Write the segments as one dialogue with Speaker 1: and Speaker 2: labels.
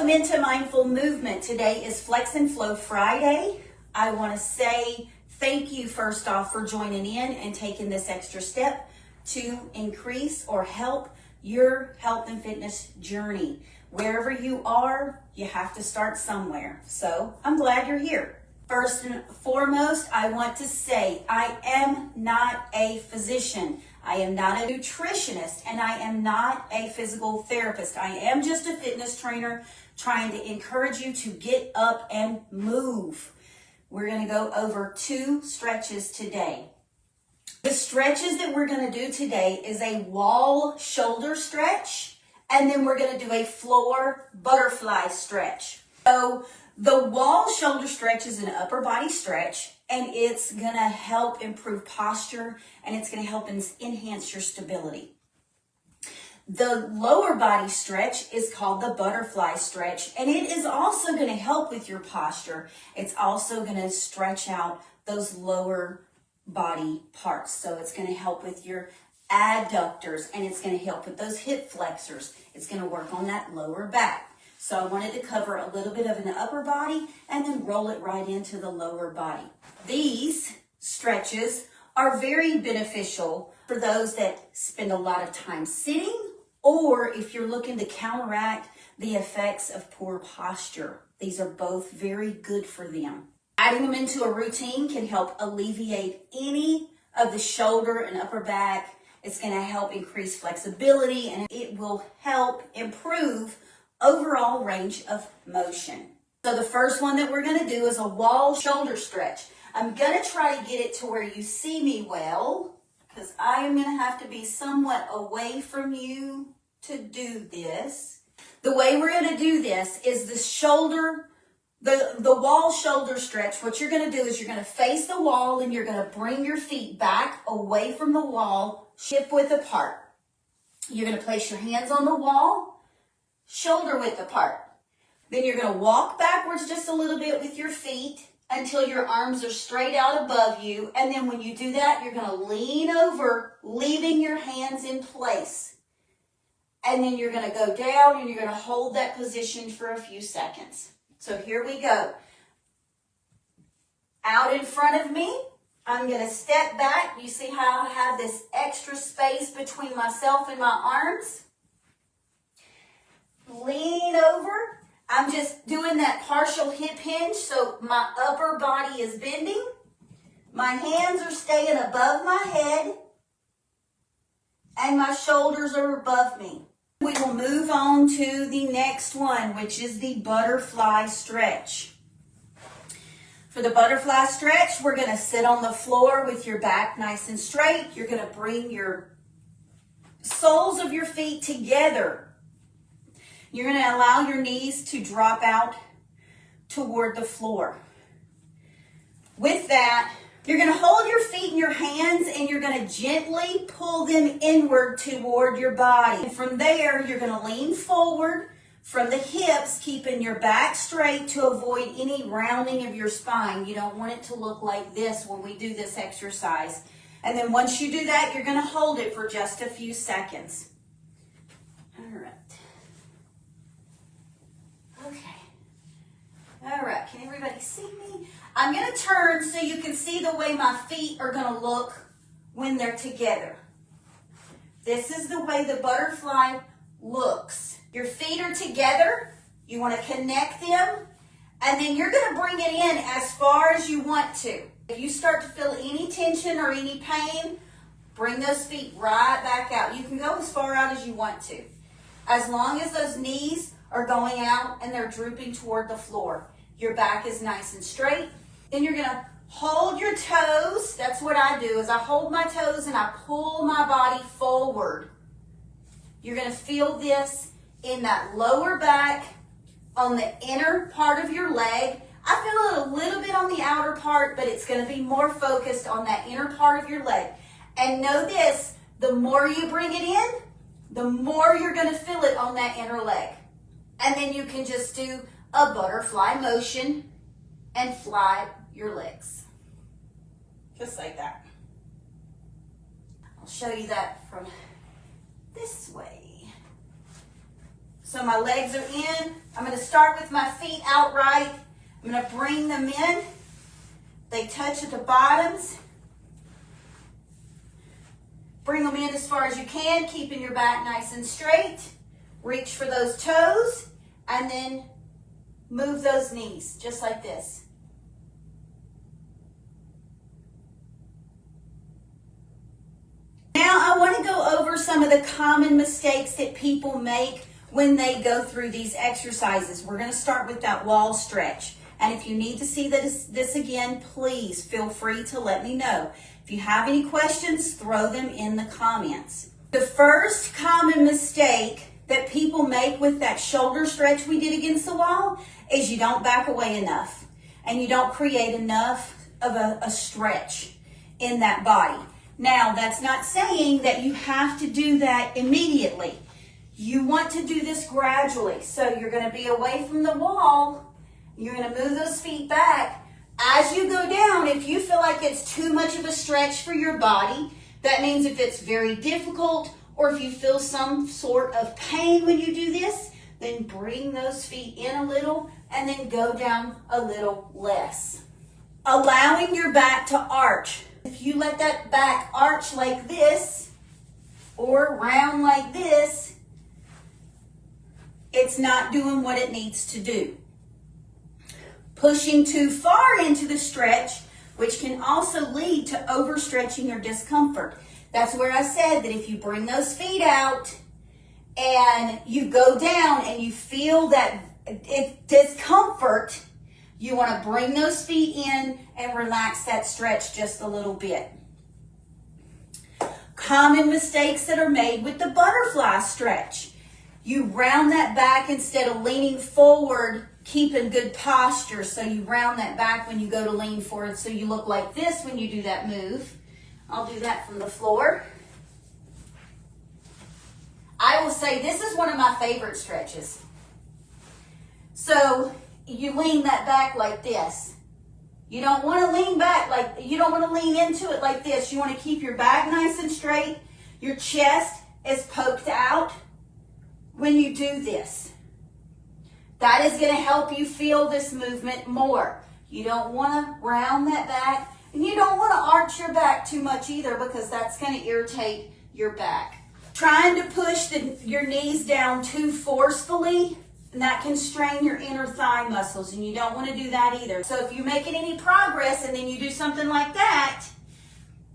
Speaker 1: Welcome into Mindful Movement. Today is Flex and Flow Friday. I want to say thank you first off for joining in and taking this extra step to increase or help your health and fitness journey. Wherever you are, you have to start somewhere. So I'm glad you're here. First and foremost, I want to say I am not a physician. I am not a nutritionist, and I am not a physical therapist. I am just a fitness trainer trying to encourage you to get up and move. We're going to go over 2 stretches today. The stretches that we're going to do today is a wall shoulder stretch, and then we're going to do a floor butterfly stretch. So the wall shoulder stretch is an upper body stretch, and it's going to help improve posture, and it's going to help enhance your stability. The lower body stretch is called the butterfly stretch, and it is also going to help with your posture. It's also going to stretch out those lower body parts. So it's going to help with your adductors, and it's going to help with those hip flexors. It's going to work on that lower back. So I wanted to cover a little bit of an upper body and then roll it right into the lower body. These stretches are very beneficial for those that spend a lot of time sitting, or if you're looking to counteract the effects of poor posture. These are both very good for them. Adding them into a routine can help alleviate any of the shoulder and upper back. It's going to help increase flexibility, and it will help improve overall range of motion. So the first one that we're going to do is a wall shoulder stretch. I'm going to try to get it to where you see me well, because I am going to have to be somewhat away from you to do this. The way we're going to do this is the wall shoulder stretch. What you're going to do is you're going to face the wall, and you're going to bring your feet back away from the wall, hip width apart. You're going to place your hands on the wall, shoulder width apart. Then you're going to walk backwards just a little bit with your feet until your arms are straight out above you. And then when you do that, you're going to lean over, leaving your hands in place. And then you're going to go down, and you're going to hold that position for a few seconds. So here we go. Out in front of me, I'm going to step back. You see how I have this extra space between myself and my arms? Lean over. I'm just doing that partial hip hinge, so my upper body is bending. My hands are staying above my head, and my shoulders are above me. We will move on to the next one, which is the butterfly stretch. For the butterfly stretch, we're going to sit on the floor with your back nice and straight. You're going to bring your soles of your feet together. You're going to allow your knees to drop out toward the floor. With that, you're going to hold your feet in your hands, and you're going to gently pull them inward toward your body. And from there, you're going to lean forward from the hips, keeping your back straight to avoid any rounding of your spine. You don't want it to look like this when we do this exercise. And then once you do that, you're going to hold it for just a few seconds. All right. Okay. All right. Can everybody see me? I'm going to turn so you can see the way my feet are going to look when they're together. This is the way the butterfly looks. Your feet are together. You want to connect them, and then you're going to bring it in as far as you want to. If you start to feel any tension or any pain, bring those feet right back out. You can go as far out as you want to, as long as those knees are going out and they're drooping toward the floor. Your back is nice and straight. Then you're going to hold your toes. That's what I do, is I hold my toes and I pull my body forward. You're going to feel this in that lower back, on the inner part of your leg. I feel it a little bit on the outer part, but it's going to be more focused on that inner part of your leg. And know this, the more you bring it in, the more you're going to feel it on that inner leg. And then you can just do a butterfly motion and fly your legs. Just like that. I'll show you that from this way. So my legs are in. I'm going to start with my feet outright. I'm going to bring them in. They touch at the bottoms. Bring them in as far as you can, keeping your back nice and straight. Reach for those toes, and then move those knees, just like this. Now I want to go over some of the common mistakes that people make when they go through these exercises. We're going to start with that wall stretch. And if you need to see this again, please feel free to let me know. If you have any questions, throw them in the comments. The first common mistake that people make with that shoulder stretch we did against the wall is you don't back away enough and you don't create enough of a stretch in that body. Now, that's not saying that you have to do that immediately. You want to do this gradually. So you're going to be away from the wall. You're going to move those feet back. As you go down, if you feel like it's too much of a stretch for your body, that means if it's very difficult or if you feel some sort of pain when you do this, then bring those feet in a little and then go down a little less. Allowing your back to arch. If you let that back arch like this or round like this, it's not doing what it needs to do. Pushing too far into the stretch, which can also lead to overstretching or discomfort. That's where I said that if you bring those feet out and you go down and you feel that discomfort, you want to bring those feet in and relax that stretch just a little bit. Common mistakes that are made with the butterfly stretch. You round that back instead of leaning forward, keeping good posture. So you round that back when you go to lean forward so you look like this when you do that move. I'll do that from the floor. I will say this is one of my favorite stretches. So you lean that back like this. You don't want to lean back you don't want to lean into it like this. You want to keep your back nice and straight. Your chest is poked out when you do this. That is going to help you feel this movement more. You don't want to round that back, and you don't want to arch your back too much either because that's going to irritate your back. Trying to push your knees down too forcefully, and that can strain your inner thigh muscles, and you don't want to do that either. So if you're making any progress and then you do something like that,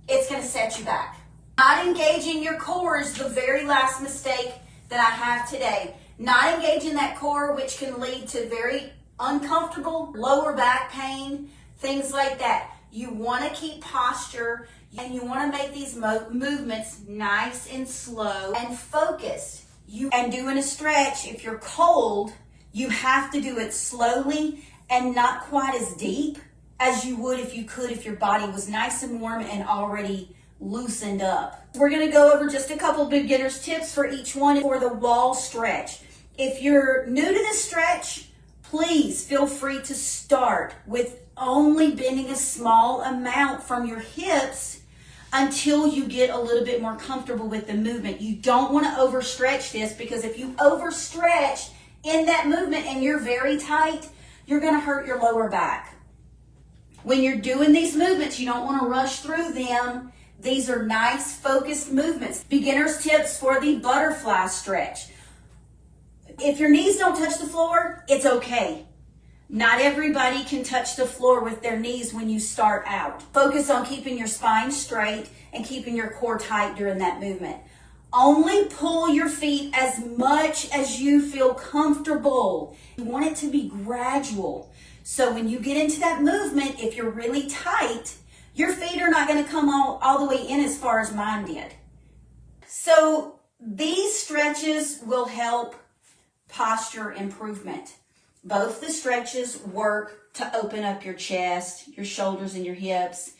Speaker 1: it's going to set you back. Not engaging your core is the very last mistake that I have today. Not engaging that core, which can lead to very uncomfortable lower back pain, things like that. You want to keep posture, and you want to make these movements nice and slow and focused. And doing a stretch, if you're cold, you have to do it slowly and not quite as deep as you would if your body was nice and warm and already loosened up. We're going to go over just a couple beginner's tips for each one for the wall stretch. If you're new to this stretch, please feel free to start with only bending a small amount from your hips until you get a little bit more comfortable with the movement. You don't want to overstretch this, because if you overstretch in that movement and you're very tight, you're going to hurt your lower back. When you're doing these movements, you don't want to rush through them. These are nice focused movements. Beginner's tips for the butterfly stretch. If your knees don't touch the floor, it's okay. Not everybody can touch the floor with their knees when you start out. Focus on keeping your spine straight and keeping your core tight during that movement. Only pull your feet as much as you feel comfortable. You want it to be gradual. So when you get into that movement, if you're really tight, your feet are not going to come all the way in as far as mine did. So these stretches will help posture improvement. Both the stretches work to open up your chest, your shoulders, and your hips.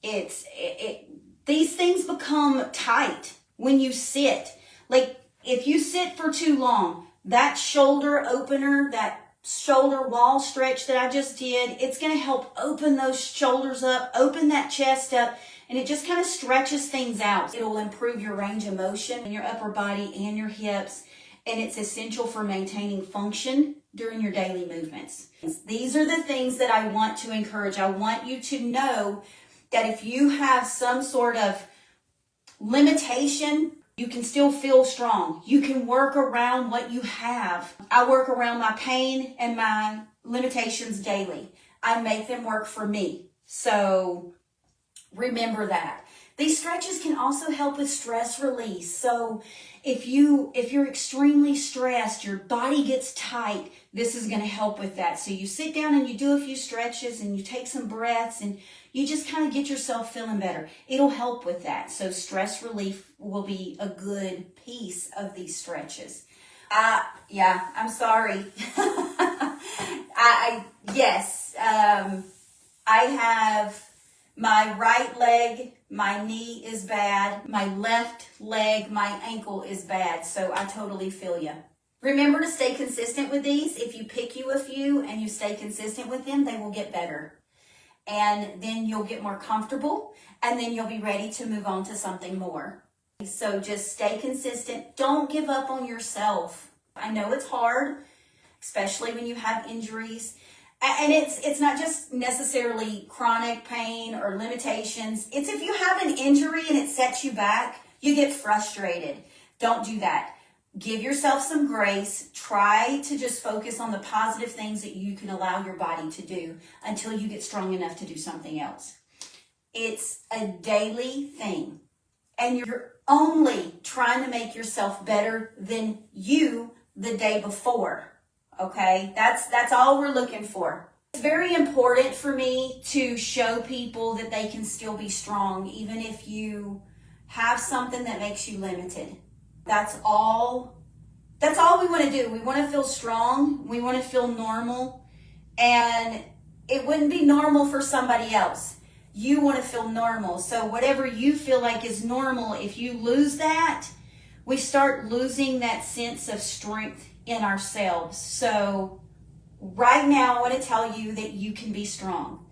Speaker 1: These things become tight when you sit. Like if you sit for too long, that shoulder opener, that shoulder wall stretch that I just did, it's going to help open those shoulders up, open that chest up, and it just kind of stretches things out. It will improve your range of motion in your upper body and your hips. and it's essential for maintaining function during your daily movements. These are the things that I want to encourage. I want you to know that if you have some sort of limitation, you can still feel strong. You can work around what you have. I work around my pain and my limitations daily. I make them work for me. So remember that. These stretches can also help with stress release. So if you're extremely stressed, your body gets tight, this is going to help with that. So you sit down and you do a few stretches and you take some breaths and you just kind of get yourself feeling better. It'll help with that. So stress relief will be a good piece of these stretches. I'm sorry. I have my right leg, my knee is bad. My left leg, my ankle is bad. So I totally feel you. Remember to stay consistent with these. If you pick you a few and you stay consistent with them, they will get better. And then you'll get more comfortable, and then you'll be ready to move on to something more. So just stay consistent. Don't give up on yourself. I know it's hard, especially when you have injuries. And it's not just necessarily chronic pain or limitations. It's if you have an injury and it sets you back, you get frustrated. Don't do that. Give yourself some grace. Try to just focus on the positive things that you can allow your body to do until you get strong enough to do something else. It's a daily thing. And you're only trying to make yourself better than you the day before. Okay? That's all we're looking for. It's very important for me to show people that they can still be strong, even if you have something that makes you limited. That's all we want to do. We want to feel strong. We want to feel normal. And it wouldn't be normal for somebody else. You want to feel normal. So whatever you feel like is normal, if you lose that, we start losing that sense of strength in ourselves. So right now, I want to tell you that you can be strong.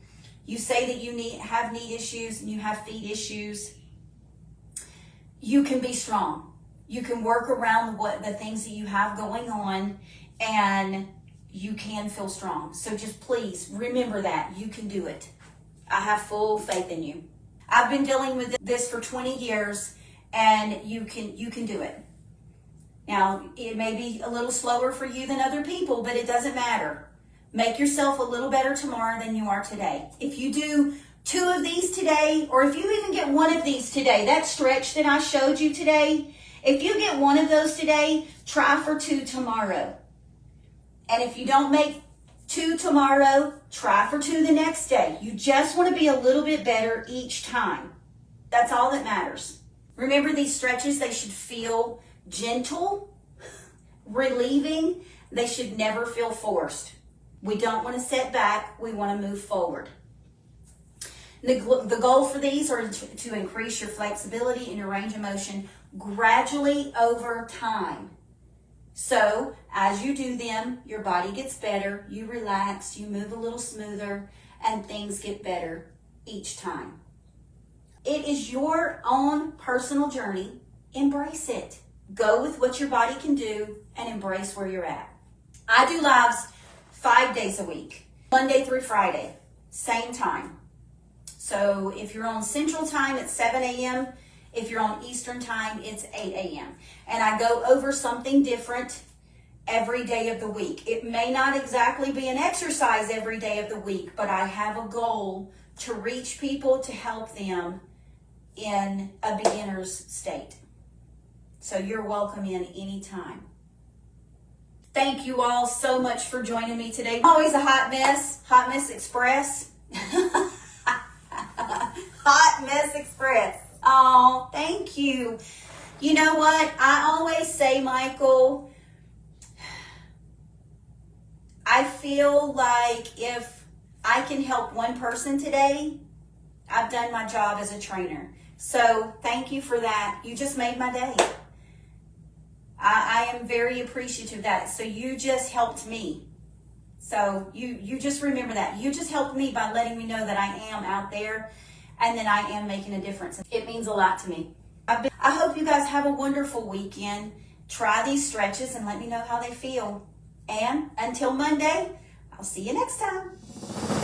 Speaker 1: You say that you have knee issues and you have feet issues. You can be strong. You can work around the things that you have going on, and you can feel strong. So just please remember that you can do it. I have full faith in you. I've been dealing with this for 20 years, and you can do it. Now, it may be a little slower for you than other people, but it doesn't matter. Make yourself a little better tomorrow than you are today. If you do 2 of these today, or if you even get 1 of these today, that stretch that I showed you today, if you get 1 of those today, try for 2 tomorrow. And if you don't make 2 tomorrow, try for 2 the next day. You just want to be a little bit better each time. That's all that matters. Remember, these stretches, they should feel gentle, relieving. They should never feel forced. We don't want to set back. We want to move forward. The goal for these are to increase your flexibility and your range of motion gradually over time. So as you do them, your body gets better, you relax, you move a little smoother, and things get better each time. It is your own personal journey. Embrace it. Go with what your body can do and embrace where you're at. I do lives 5 days a week, Monday through Friday, same time. So if you're on Central Time, it's 7 a.m. If you're on Eastern Time, it's 8 a.m. And I go over something different every day of the week. It may not exactly be an exercise every day of the week, but I have a goal to reach people, to help them in a beginner's state. So you're welcome in anytime. Thank you all so much for joining me today. Always a hot mess express. Hot mess express. Oh, thank you. You know what? I always say, Michael, I feel like if I can help one person today, I've done my job as a trainer. So thank you for that. You just made my day. I am very appreciative of that. So you just helped me. So you just remember that. You just helped me by letting me know that I am out there and that I am making a difference. It means a lot to me. I hope you guys have a wonderful weekend, try these stretches and let me know how they feel. And until Monday, I'll see you next time.